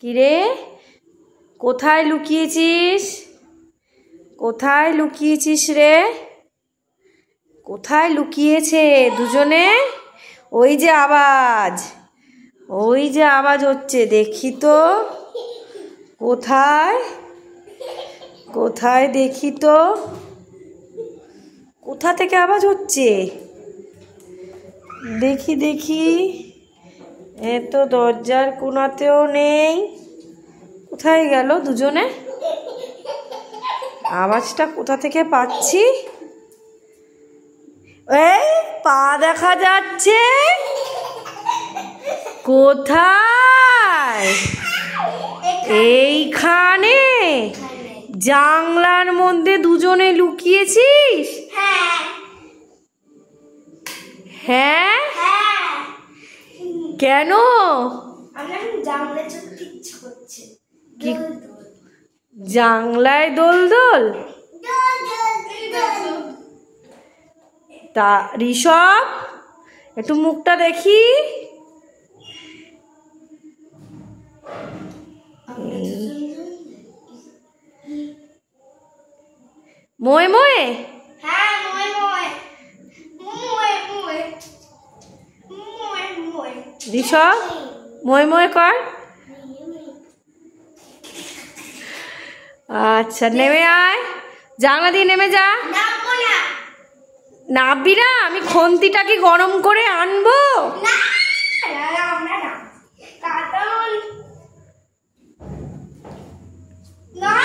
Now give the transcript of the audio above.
কিরে, কোথায় লুকিয়েছিস? কোথায় লুকিয়েছিস রে? কোথায় লুকিয়েছে দুজনে? ওই যে আওয়াজ, ওই যে আওয়াজ হচ্ছে, দেখি তো কোথায় কোথায় দেখি তো, কোথা থেকে আওয়াজ হচ্ছে? দেখি দেখি, এ তো দরজার কোণাতেও নেই। কোথায় গেল দুজনে? আওয়াজটা কোথা থেকে পাচ্ছি? এই পা দেখা যাচ্ছে। কোথায়? এইখানে জানলার মধ্যে দুজনে লুকিয়েছিস? হ্যাঁ, কেন? জানলায় দোল দোল? তা ঋষভ, একটু মুখটা দেখি। মোয়ে মোয়ে, ঋষভ মোয়ে মোয়ে কর। আচ্ছা, নেমে আয়, জানলা দিয়ে নেমে যা। নামবি না? আমি খন্তিটাকে গরম করে আনবো। না